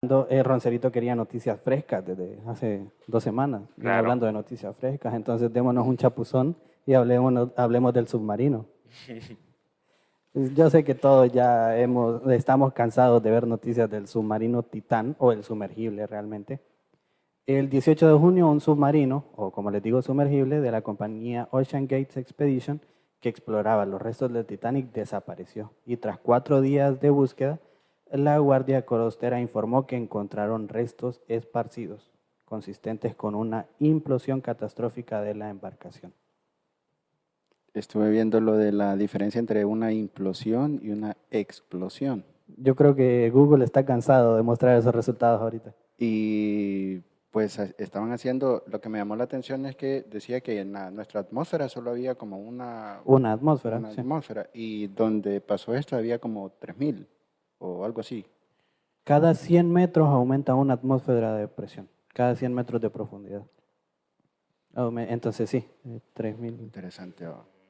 Roncerito quería noticias frescas desde hace 2 semanas, Claro. hablando de noticias frescas, entonces démonos un chapuzón y hablemos del submarino. Yo sé que todos ya estamos cansados de ver noticias del submarino Titán o el sumergible realmente. El 18 de junio un submarino, o como les digo sumergible, de la compañía Ocean Gates Expedition, que exploraba los restos del Titanic, desapareció. Y tras 4 días de búsqueda, la Guardia Costera informó que encontraron restos esparcidos, consistentes con una implosión catastrófica de la embarcación. Estuve viendo lo de la diferencia entre una implosión y una explosión. Yo creo que Google está cansado de mostrar esos resultados ahorita. Y pues estaban haciendo, lo que me llamó la atención es que decía que en nuestra atmósfera solo había como Una atmósfera. una Sí. atmósfera, y donde pasó esto había como 3000 o algo así. Cada 100 metros aumenta una atmósfera de presión, cada 100 metros de profundidad. Entonces sí, 3000. Interesante.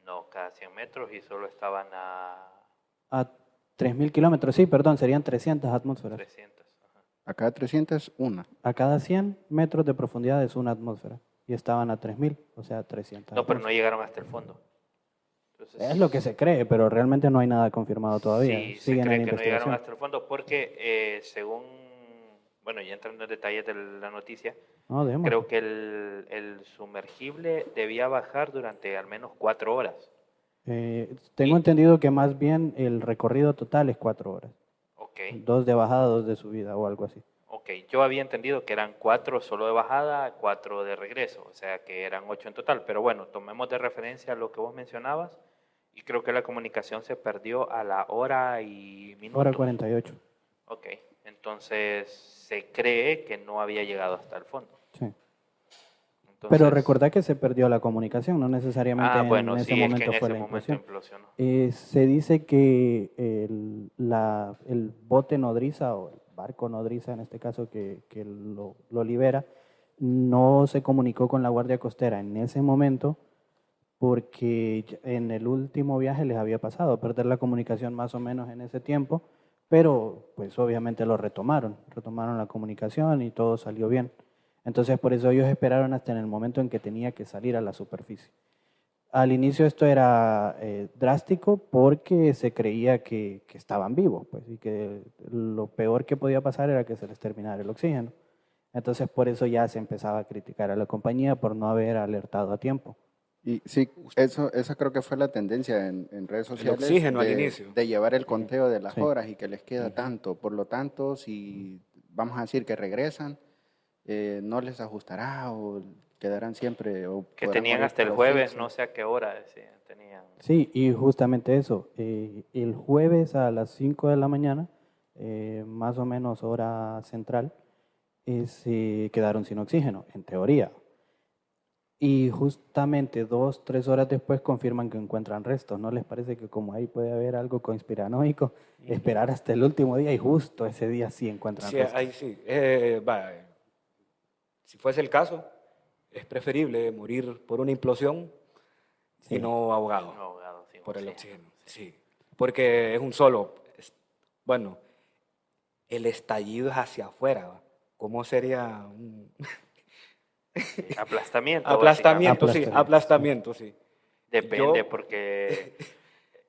No, cada 100 metros y solo estaban A 3000 kilómetros, sí, perdón, serían 300 atmósferas. 300. Ajá. Acá 301. A cada 100 metros de profundidad es una atmósfera. Y estaban a 3000, o sea, 300. No, pero no llegaron hasta el fondo. Entonces, Es lo que se cree, pero realmente no hay nada confirmado todavía. sí, se Siguen cree en que no llegaron investigación. hasta el fondo porque según, bueno, ya entrando en detalles de la noticia, No, dejemos. creo que el sumergible debía bajar durante al menos 4 horas. Tengo entendido que más bien el recorrido total es 4 horas. Ok, 2 de bajada, 2 de subida o algo así. ok. Yo había entendido que eran 4 solo de bajada, 4 de regreso, o sea que eran 8 en total. Pero bueno, tomemos de referencia lo que vos mencionabas y creo que la comunicación se perdió a la hora y minutos. Hora 48. Ok, entonces se cree que no había llegado hasta el fondo. Sí. Entonces, Pero recordá que se perdió la comunicación, no necesariamente bueno, en ese sí, es que momento en fue ese la momento implosión. implosionó. Se dice que el bote nodriza o el barco nodriza, en este caso, que lo libera, no se comunicó con la Guardia Costera en ese momento porque en el último viaje les había pasado perder la comunicación más o menos en ese tiempo, pero pues obviamente retomaron la comunicación y todo salió bien. Entonces por eso ellos esperaron hasta en el momento en que tenía que salir a la superficie. Al inicio esto era drástico porque se creía que estaban vivos, pues, y que lo peor que podía pasar era que se les terminara el oxígeno. Entonces por eso ya se empezaba a criticar a la compañía por no haber alertado a tiempo. Y sí, eso creo que fue la tendencia en redes sociales. El oxígeno al inicio. De llevar el conteo de las Sí. horas y que les queda tanto. Por lo tanto, si vamos a decir que regresan, no les ajustará o quedarán siempre. O Que podrán tenían morir hasta el por jueves, asfixia. no sé a qué hora decían, tenían. Sí, y justamente eso, el jueves a las 5 de la mañana, más o menos hora central, se quedaron sin oxígeno, en teoría. Y justamente 2, 3 horas después confirman que encuentran restos. ¿No les parece que como ahí puede haber algo conspiranoico, esperar hasta el último día y justo ese día sí encuentran Sí, restos? ahí sí. Si fuese el caso, es preferible morir por una implosión Sí. y no ahogado No ahogado, sin por el oxígeno. oxígeno. Sí, porque es un solo. Bueno, el estallido es hacia afuera. ¿Va? ¿Cómo sería un Sí, aplastamiento. aplastamiento? Sí, Aplastamiento, aplastamiento, sí. Depende, Yo- porque,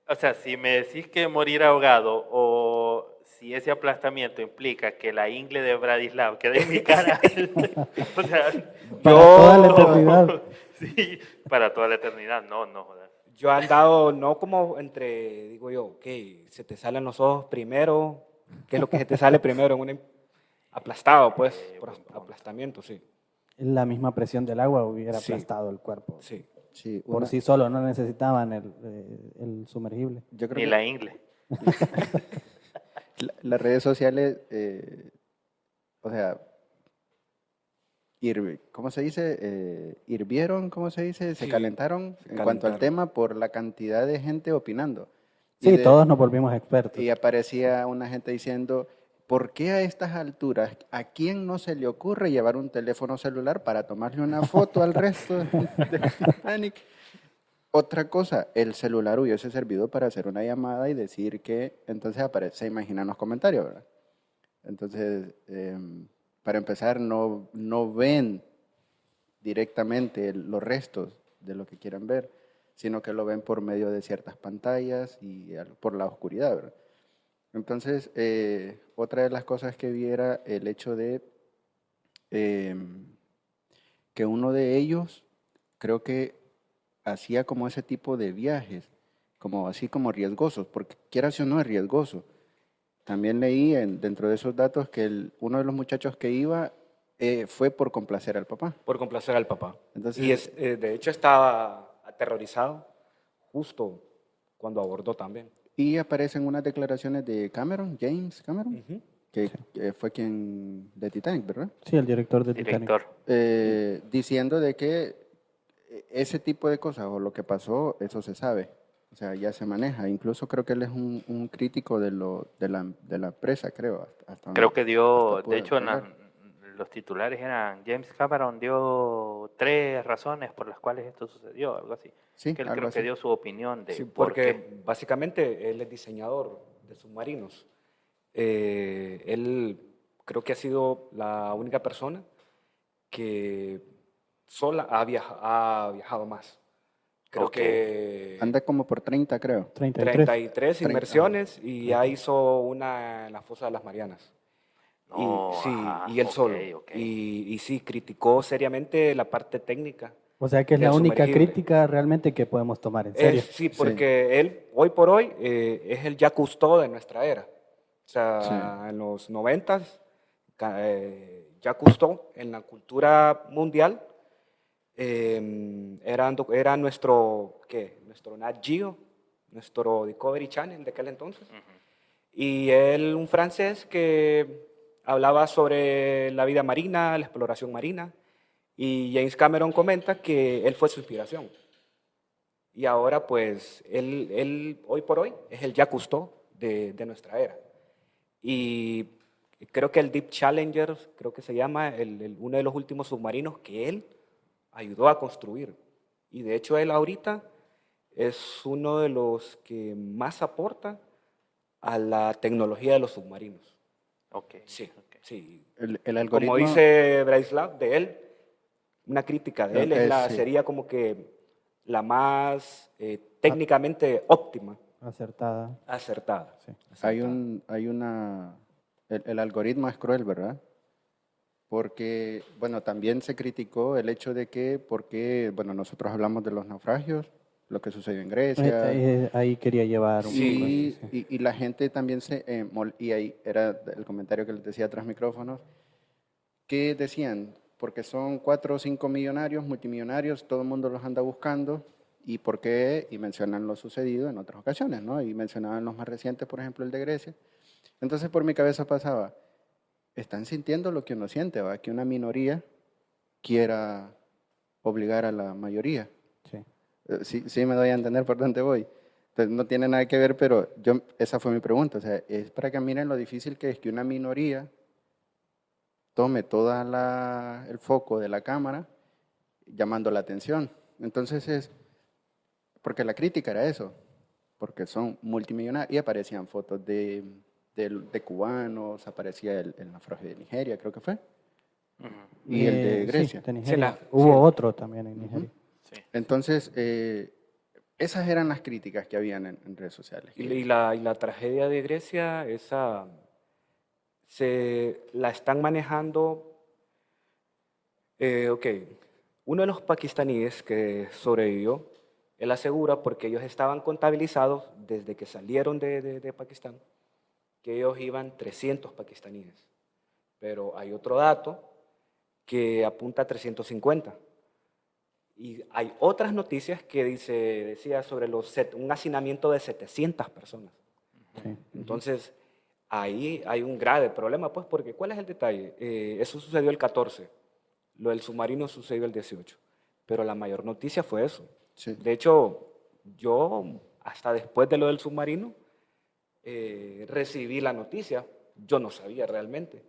o sea, si me decís que morir ahogado o si ese aplastamiento implica que la ingle de Bradislav quede en mi cara, o sea, Para toda la eternidad. sí, para toda la eternidad, no, joder. Yo he andado, no como entre, digo yo, ok, se te salen los ojos primero, ¿qué es lo que se te sale primero en un aplastado, pues, por Buen punto. aplastamiento, sí. La misma presión del agua hubiera Sí. aplastado el cuerpo. Sí. Sí, Por sí solo, no necesitaban el sumergible. yo creo Ni que la ingle. las redes sociales, o sea, ¿cómo se dice? Hirvieron, ¿cómo se dice? Se Sí, calentaron se en cuanto al calentaron. tema por la cantidad de gente opinando. Sí, todos nos volvimos expertos. Y aparecía una gente diciendo, ¿por qué a estas alturas, a quién no se le ocurre llevar un teléfono celular para tomarle una foto al resto del Titanic? Otra cosa, el celular hubiese servido para hacer una llamada y decir que, entonces aparece, se imaginan los comentarios, ¿verdad? Entonces, para empezar, no ven directamente los restos de lo que quieran ver, sino que lo ven por medio de ciertas pantallas y por la oscuridad, ¿verdad? Entonces, otra de las cosas que vi era el hecho de que uno de ellos creo que hacía como ese tipo de viajes, como así como riesgosos, porque quieras o no es riesgoso. También leí dentro de esos datos que uno de los muchachos que iba fue por complacer al papá. Por complacer al papá. Entonces, De hecho estaba aterrorizado justo cuando abordó también. y aparecen unas declaraciones de Cameron, James Cameron, Ujú. que fue quien de Titanic, ¿verdad? Sí, el director de Titanic. Director. Diciendo de que ese tipo de cosas o lo que pasó, eso se sabe. O sea, ya se maneja. Incluso creo que él es un crítico de la empresa, creo. Hasta Creo que dio, hasta de hecho, leer. los titulares eran James Cameron dio 3 razones por las cuales esto sucedió, algo así. Sí, Que él algo creo que así. dio su opinión de Sí, por qué. porque básicamente él es diseñador de submarinos. Él creo que ha sido la única persona que sola ha viajado más. Creo Ok. que Anda como por 30, creo. 33. 33 30, inmersiones y ya hizo una en la fosa de las Marianas. Y No, sí, ajá, y él ok, solo. ok. Y sí, criticó seriamente la parte técnica O sea que es del la única sumergible. crítica realmente que podemos tomar en serio. Sí, Sí, porque él hoy por hoy es el Jacques Cousteau de nuestra era. O sí. sea, en los 90s, Jacques Cousteau en la cultura mundial era nuestro, ¿qué? Nuestro Nat Geo, nuestro Discovery Channel de aquel entonces. Y él, un francés que hablaba sobre la vida marina, la exploración marina. Y James Cameron comenta que él fue su inspiración. Y ahora, pues, él hoy por hoy es el Jacques Cousteau de nuestra era. Y creo que el Deep Challenger, creo que se llama, uno de los últimos submarinos que él ayudó a construir. Y de hecho, él ahorita es uno de los que más aporta a la tecnología de los submarinos. Ok, Sí, ok. sí. El Y como algoritmo, dice Braislav, de él, una crítica de él sí. sería como que la más técnicamente óptima, Acertada. acertada. Sí. acertada. El algoritmo es cruel, ¿verdad? Porque, bueno, también se criticó el hecho de que, porque, bueno, nosotros hablamos de los naufragios, lo que sucedió en Grecia, Ahí quería llevar un poco esto, Sí, sí. y la gente también y ahí era el comentario que les decía tras micrófonos, que decían, porque son 4 o 5 millonarios, multimillonarios, todo el mundo los anda buscando, y por qué, y mencionan lo sucedido en otras ocasiones, ¿no? Y mencionaban los más recientes, por ejemplo, el de Grecia. Entonces por mi cabeza pasaba, están sintiendo lo que uno siente, ¿va? Que una minoría quiera obligar a la mayoría. Sí. Sí, sí me doy a entender por dónde voy. Entonces no tiene nada que ver, pero esa fue mi pregunta. O sea, es para que miren lo difícil que es que una minoría tome todo el foco de la cámara llamando la atención. Entonces porque la crítica era eso, porque son multimillonarios y aparecían fotos de cubanos, aparecía el naufragio de Nigeria, creo que fue, y el de Sí, Grecia. de Nigeria. sí, Hubo otro también en Nigeria. Sí. Entonces, esas eran las críticas que habían en redes sociales. y la tragedia de Grecia, esa se la están manejando. Ok, uno de los pakistaníes que sobrevivió, él asegura, porque ellos estaban contabilizados desde que salieron de Pakistán, que ellos iban 300 pakistaníes. Pero hay otro dato que apunta a 350. Y hay otras noticias que decía sobre un hacinamiento de 700 personas. Sí. Entonces, ahí hay un grave problema, pues, porque ¿cuál es el detalle? Eso sucedió el 14, lo del submarino sucedió el 18, pero la mayor noticia fue eso. Sí. De hecho, yo, hasta después de lo del submarino, recibí la noticia, yo no sabía realmente.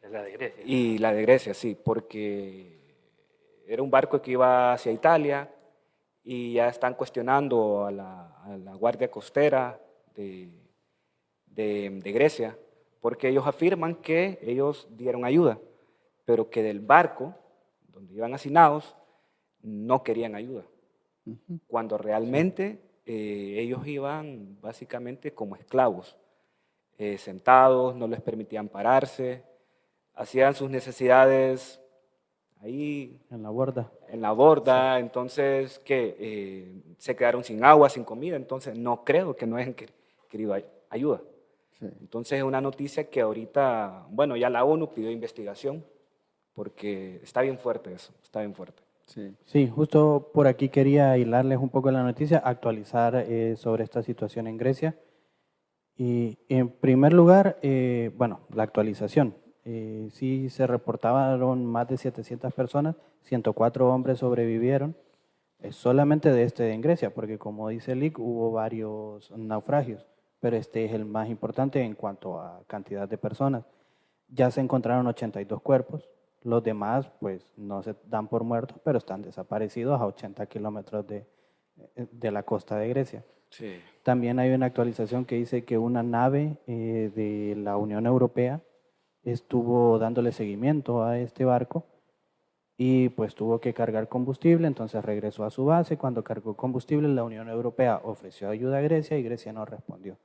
Es la de Grecia. Y la de Grecia, sí, porque era un barco que iba hacia Italia y ya están cuestionando a la Guardia Costera de Grecia porque ellos afirman que ellos dieron ayuda, pero que del barco donde iban hacinados no querían ayuda, cuando realmente ellos iban básicamente como esclavos, sentados, no les permitían pararse, hacían sus necesidades ahí En la borda. en la borda, entonces que se quedaron sin agua, sin comida, entonces no creo que no hayan querido ayuda. Sí. Entonces es una noticia que ahorita, bueno, ya la ONU pidió investigación, porque está bien fuerte eso, está bien fuerte. Sí. Sí, justo por aquí quería hilarles un poco la noticia, actualizar sobre esta situación en Grecia. Y en primer lugar, bueno, la actualización. Sí se reportaron más de 700 personas, 104 hombres sobrevivieron, solamente de este en Grecia, porque como dice Lick, hubo varios naufragios, pero este es el más importante en cuanto a cantidad de personas. Ya se encontraron 82 cuerpos, los demás pues no se dan por muertos, pero están desaparecidos a 80 kilómetros de la costa de Grecia. Sí. También hay una actualización que dice que una nave de la Unión Europea estuvo dándole seguimiento a este barco y pues tuvo que cargar combustible, entonces regresó a su base. Cuando cargó combustible, la Unión Europea ofreció ayuda a Grecia y Grecia no respondió.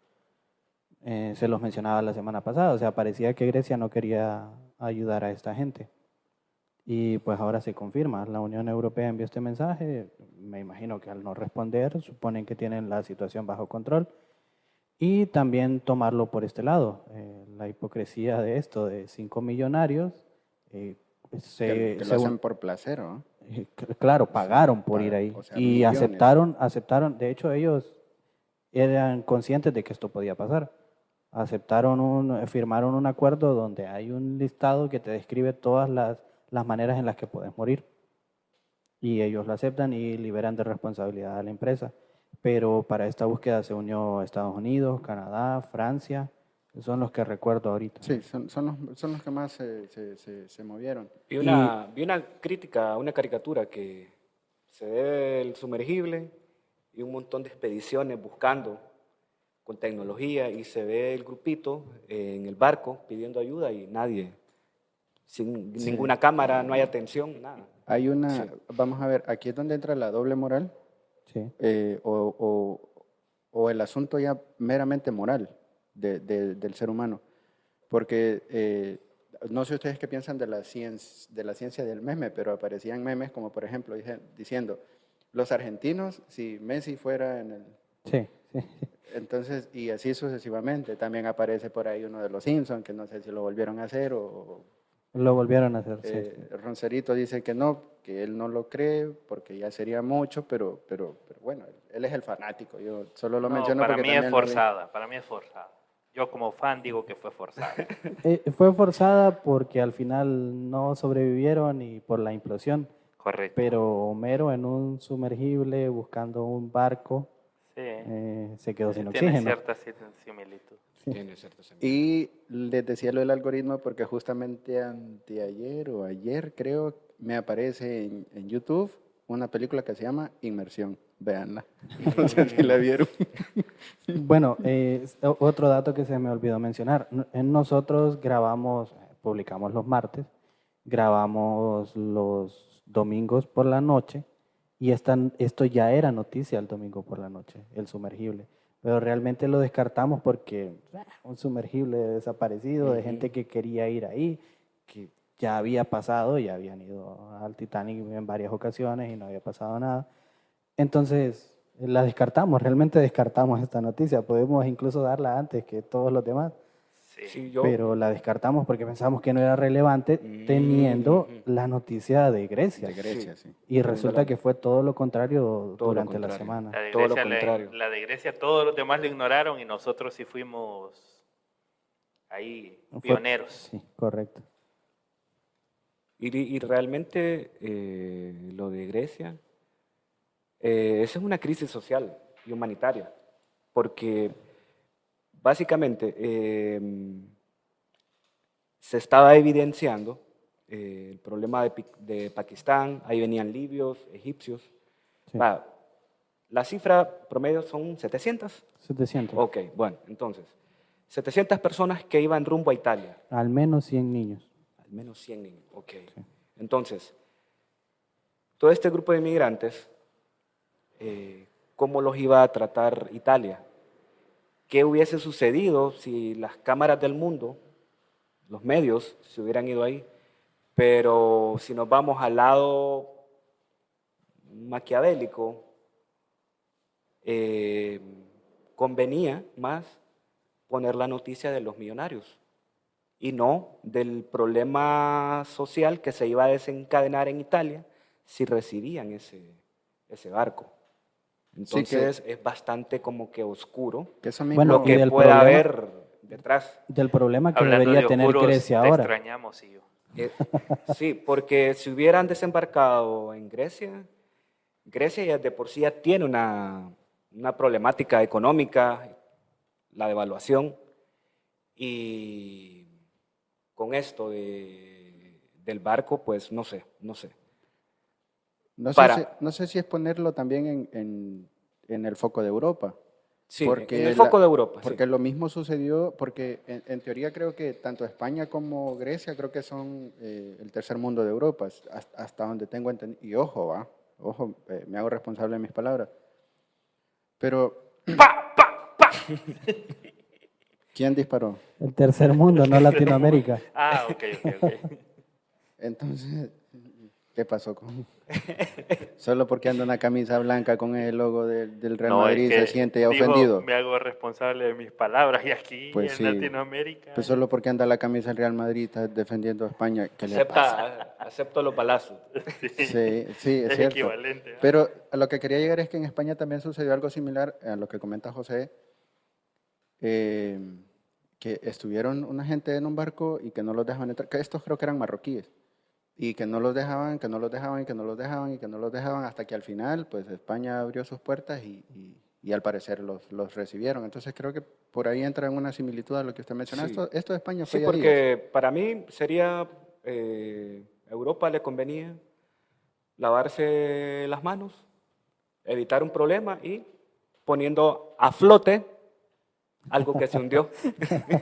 Se los mencionaba la semana pasada, o sea, parecía que Grecia no quería ayudar a esta gente. Y pues ahora se confirma, la Unión Europea envió este mensaje, me imagino que al no responder, suponen que tienen la situación bajo control. Y también tomarlo por este lado, la hipocresía de esto, de 5 millonarios, Que lo hacen por placer, ¿no? claro, pagaron por ir ahí o sea, y millones. aceptaron, de hecho ellos eran conscientes de que esto podía pasar. Firmaron un acuerdo donde hay un listado que te describe todas las maneras en las que puedes morir. Y ellos lo aceptan y liberan de responsabilidad a la empresa. Pero para esta búsqueda se unió Estados Unidos, Canadá, Francia, son los que recuerdo ahorita. Sí, son los que más se movieron. Vi una crítica, una caricatura que se ve el sumergible y un montón de expediciones buscando con tecnología y se ve el grupito en el barco pidiendo ayuda y nadie, sin ninguna cámara, no hay atención, nada. Hay vamos a ver, aquí es donde entra la doble moral, Sí. o el asunto ya meramente moral del ser humano. Porque no sé ustedes qué piensan de la ciencia del meme, pero aparecían memes como, por ejemplo, diciendo, los argentinos, si Messi fuera en el... Sí, sí. Entonces, y así sucesivamente. También aparece por ahí uno de los Simpsons, que no sé si lo volvieron a hacer Lo volvieron a hacer, sí. Roncerito dice que no, que él no lo cree porque ya sería mucho, pero bueno, él es el fanático. Yo solo lo menciono para porque mí también es lo vi. forzada, para mí es forzada. Yo como fan digo que fue forzada. Fue forzada porque al final no sobrevivieron y por la implosión. Correcto. Pero Homero en un sumergible buscando un barco Sí. se quedó sin Tiene oxígeno. cierta similitud. Tiene cierto sentido. Y les decía lo del algoritmo porque justamente anteayer o ayer creo me aparece en YouTube una película que se llama Inmersión. Véanla. No sé si la vieron. Bueno, otro dato que se me olvidó mencionar. Nosotros publicamos los martes, grabamos los domingos por la noche y esto ya era noticia el domingo por la noche, el sumergible. Pero realmente lo descartamos porque un sumergible desaparecido de gente que quería ir ahí, que ya había pasado, ya habían ido al Titanic en varias ocasiones y no había pasado nada. Entonces, la descartamos, realmente descartamos esta noticia. Podemos incluso darla antes que todos los demás, Sí, pero la descartamos porque pensamos que no era relevante teniendo la noticia de Grecia. De Grecia, sí. Y resulta que fue todo lo contrario Todo lo durante la contrario. semana. La de Todo lo Grecia, contrario. la de Grecia, todos los demás lo ignoraron y nosotros sí fuimos ahí pioneros. Sí, correcto. Y realmente lo de Grecia, esa es una crisis social y humanitaria, porque básicamente se estaba evidenciando el problema de Pakistán, ahí venían libios, egipcios. Sí. La cifra promedio son 700. 700. Ok, bueno, entonces, 700 personas que iban rumbo a Italia. Al menos 100 niños. Al menos 100 niños, ok. Entonces, todo este grupo de inmigrantes, ¿cómo los iba a tratar Italia? ¿Qué hubiese sucedido si las cámaras del mundo, los medios, se hubieran ido ahí? Pero si nos vamos al lado maquiavélico, convenía más poner la noticia de los millonarios y no del problema social que se iba a desencadenar en Italia si recibían ese barco. Entonces es bastante como que oscuro Que eso mismo, Bueno, lo y que del pueda problema- haber detrás. Del problema que Hablando debería de tener oscuros, Grecia te ahora. extrañamos, y yo. Sí, porque si hubieran desembarcado en Grecia, Grecia ya de por sí ya tiene una problemática económica, la devaluación, y con esto del barco, pues no sé. no sé, Para- no sé si es ponerlo también en el foco de Europa. Sí, Porque en el foco de Europa. sí. Porque lo mismo sucedió, porque en teoría creo que tanto España como Grecia creo que son el tercer mundo de Europa, hasta donde tengo entendido. Y ojo, me hago responsable de mis palabras. Pero, ¿quién disparó? El tercer mundo, no Latinoamérica. Ah, ok. Entonces, ¿qué pasó con? Solo porque anda una camisa blanca con el logo del Real No, es Madrid que se siente dijo, ofendido. me hago responsable de mis palabras, y aquí Pues en sí. Latinoamérica. Pues solo porque anda la camisa del Real Madrid está defendiendo a España. ¿Qué le pasa? Acepto los balazos. Sí, es es cierto. equivalente. ¿ah? Pero a lo que quería llegar es que en España también sucedió algo similar a lo que comenta José, que estuvieron una gente en un barco y que no los dejaban entrar, que estos creo que eran marroquíes, y que no los dejaban, que no los dejaban, y que no los dejaban, y que no los dejaban, hasta que al final, pues España abrió sus puertas y al parecer los recibieron. Entonces creo que por ahí entra en una similitud a lo que usted mencionaba. Sí. Esto de España Sí, fue ya días. porque para mí sería, Europa le convenía lavarse las manos, evitar un problema y poniendo a flote algo que se hundió.